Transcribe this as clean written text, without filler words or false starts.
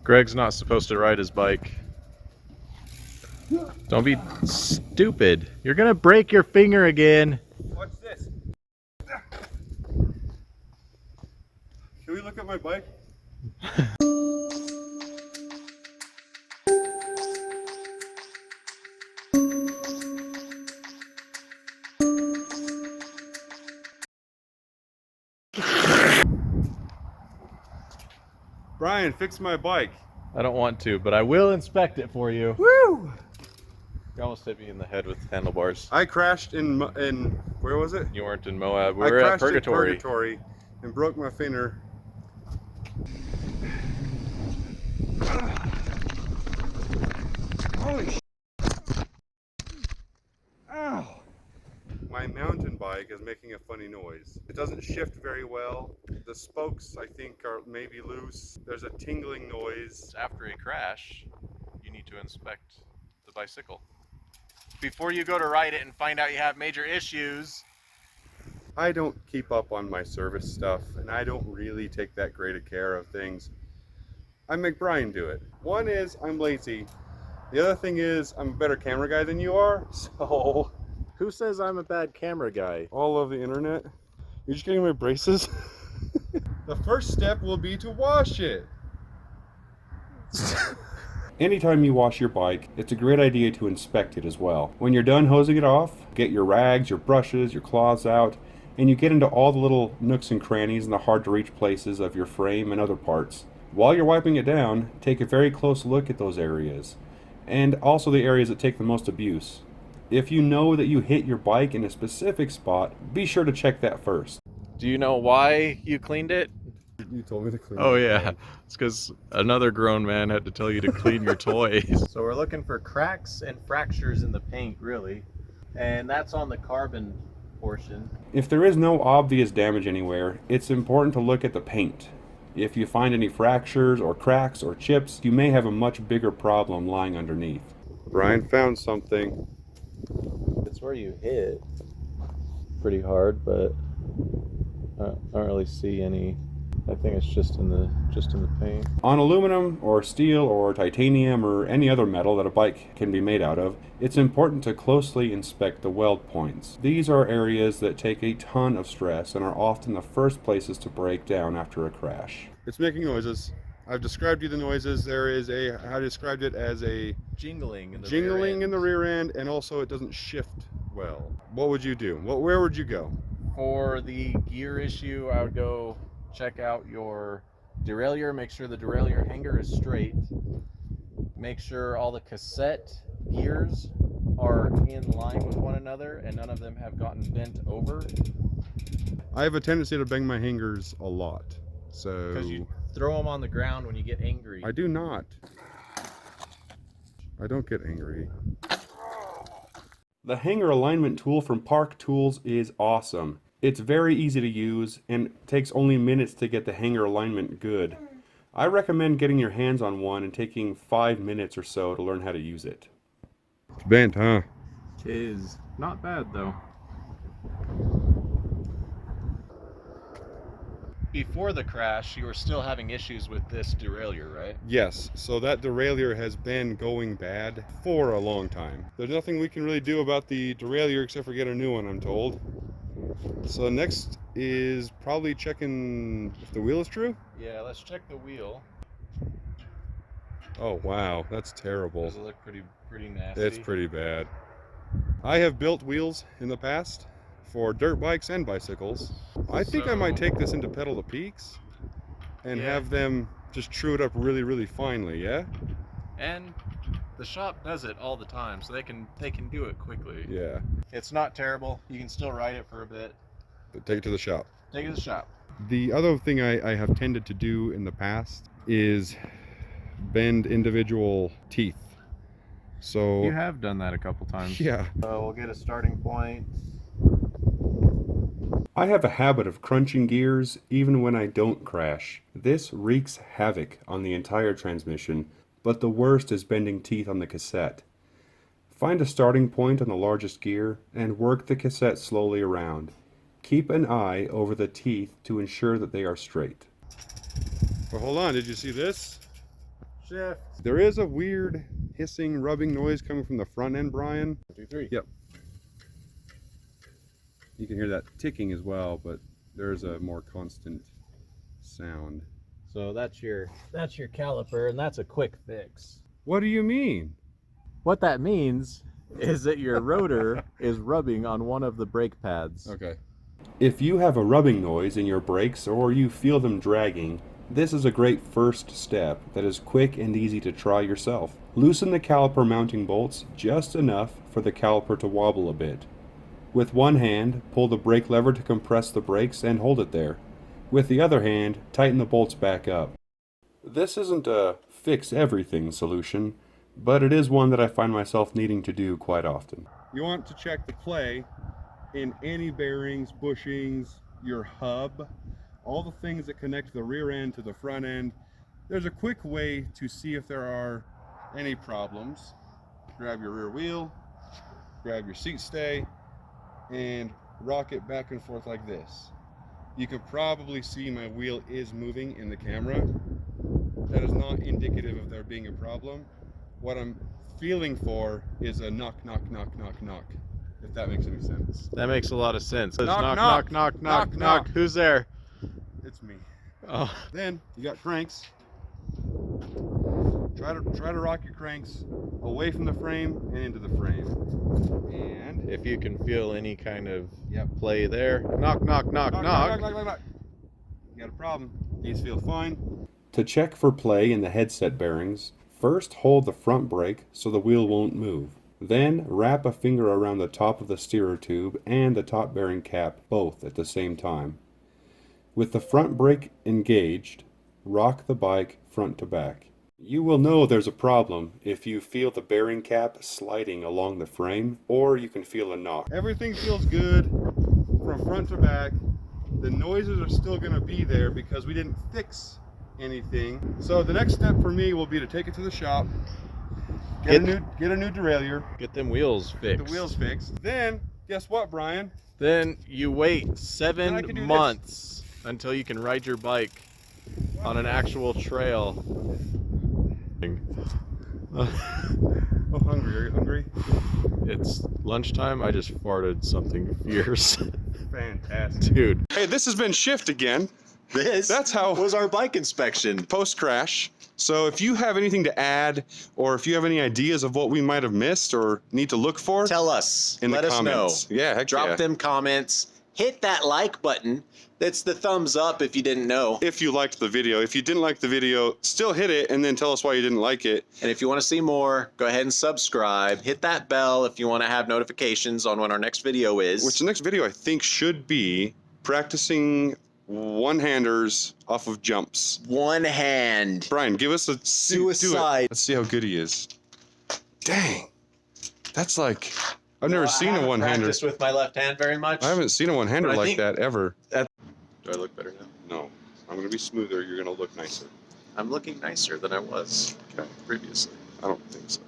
Greg's not supposed to ride his bike. Don't be stupid. You're gonna break your finger again. Watch this. Can we look at my bike? Brian, fix my bike. I don't want to, but I will inspect it for you. Woo! You almost hit me in the head with handlebars. I crashed in where was it? You weren't in Moab. We I were at crashed Purgatory. in Purgatory and broke my finger. Holy sh**. Ow! My mountain bike is making a funny noise. It doesn't shift very well. The spokes, I think, are maybe loose. There's a tingling noise. After a crash, you need to inspect the bicycle before you go to ride it and find out you have major issues. I don't keep up on my service stuff, and I don't really take that great a care of things. I make Brian do it. One is I'm lazy. The other thing is I'm a better camera guy than you are, so... Who says I'm a bad camera guy? All over the internet. You're just getting my braces? The first step will be to wash it. Anytime you wash your bike, it's a great idea to inspect it as well. When you're done hosing it off, get your rags, your brushes, your cloths out, and you get into all the little nooks and crannies and the hard to reach places of your frame and other parts. While you're wiping it down, take a very close look at those areas, and also the areas that take the most abuse. If you know that you hit your bike in a specific spot, be sure to check that first. Do you know why you cleaned it? You told me to clean Oh it. yeah, it's because another grown man had to tell you to clean your toys. So we're looking for cracks and fractures in the paint, really, and that's on the carbon portion. If there is no obvious damage anywhere, it's important to look at the paint. If you find any fractures or cracks or chips, you may have a much bigger problem lying underneath. Brian found something. It's where you hit pretty hard, but I don't really see any. I think it's just in the paint. On aluminum or steel or titanium or any other metal that a bike can be made out of, it's important to closely inspect the weld points. These are areas that take a ton of stress and are often the first places to break down after a crash. It's making noises. I've described you the noises. There is I described it as a Jingling in the rear end, and also it doesn't shift well. What would you do? Where would you go? For the gear issue, I would go check out your derailleur, make sure the derailleur hanger is straight, make sure all the cassette gears are in line with one another and none of them have gotten bent over. I have a tendency to bang my hangers a lot, so... Because you throw them on the ground when you get angry. I do not. I don't get angry. The hanger alignment tool from Park Tools is awesome. It's very easy to use and takes only minutes to get the hanger alignment good. I recommend getting your hands on one and taking 5 minutes or so to learn how to use it. It's bent, huh? It is not bad though. Before the crash, you were still having issues with this derailleur, right? Yes, so that derailleur has been going bad for a long time. There's nothing we can really do about the derailleur except for get a new one, I'm told. So next is probably checking if the wheel is true? Yeah, let's check the wheel. Oh wow, that's terrible. Does it look pretty nasty? It's pretty bad. I have built wheels in the past for dirt bikes and bicycles. I think I might take this into Pedal the Peaks and have them just true it up really, really finely, yeah? And the shop does it all the time, so they can do it quickly. Yeah. It's not terrible. You can still ride it for a bit. But take it to the shop. Take it to the shop. The other thing I have tended to do in the past is bend individual teeth. So You have done that a couple times. yeah. We'll get a starting point. I have a habit of crunching gears even when I don't crash. This wreaks havoc on the entire transmission, but the worst is bending teeth on the cassette. Find a starting point on the largest gear and work the cassette slowly around. Keep an eye over the teeth to ensure that they are straight. But hold on, did you see this? shift. There is a weird hissing, rubbing noise coming from the front end, Brian. 1, 2, 3. Yep. You can hear that ticking as well, but there's a more constant sound. So that's your caliper, and that's a quick fix. What do you mean? What that means is that your rotor is rubbing on one of the brake pads. Okay. If you have a rubbing noise in your brakes or you feel them dragging, this is a great first step that is quick and easy to try yourself. Loosen the caliper mounting bolts just enough for the caliper to wobble a bit. With one hand, pull the brake lever to compress the brakes and hold it there. With the other hand, tighten the bolts back up. This isn't a fix everything solution, but it is one that I find myself needing to do quite often. You want to check the play in any bearings, bushings, your hub, all the things that connect the rear end to the front end. There's a quick way to see if there are any problems. Grab your rear wheel, grab your seat stay, and rock it back and forth like this. You can probably see my wheel is moving in the camera. That is not indicative of there being a problem. What I'm feeling for is a knock, knock, knock, knock, knock. If that makes any sense. That makes a lot of sense. Knock, Knock, knock, knock, knock. Who's there? It's me. Oh. Then you got cranks. Try to rock your cranks away from the frame and into the frame. And If you can feel any kind of play there. Knock, knock, knock, knock. You got a problem. These feel fine. To check for play in the headset bearings, first hold the front brake so the wheel won't move. Then wrap a finger around the top of the steerer tube and the top bearing cap both at the same time. With the front brake engaged, rock the bike front to back. You will know there's a problem if you feel the bearing cap sliding along the frame, or you can feel a knock. Everything feels good from front to back. The noises are still going to be there because we didn't fix anything. So the next step for me will be to take it to the shop, get a new derailleur, Get them wheels fixed. the wheels fixed. Then, guess what, Brian? Then you wait Then I 7 can do months until you can ride your bike on an actual trail. Oh, hungry. Are you hungry? It's lunchtime. I just farted something fierce. Fantastic. Dude. Hey, this has been Shift again. That's how was our bike inspection Post-crash. So if you have anything to add, or if you have any ideas of what we might have missed or need to look for, Tell us. in Let the us comments. know. Yeah, heck Drop yeah. them comments. Hit that like button. That's the thumbs up if you didn't know. If you liked the video. If you didn't like the video, still hit it and then tell us why you didn't like it. And if you want to see more, go ahead and subscribe. Hit that bell if you want to have notifications on when our next video is. Which the next video I think should be practicing one-handers off of jumps. One hand. Brian, give us a do it. Suicide. Let's see how good he is. Dang. That's like, I've never seen a one-hander. Practiced with my left hand very much. I haven't seen a one-hander But I like think- that ever. Do I look better now? No. I'm going to be smoother. You're going to look nicer. I'm looking nicer than I was previously. I don't think so.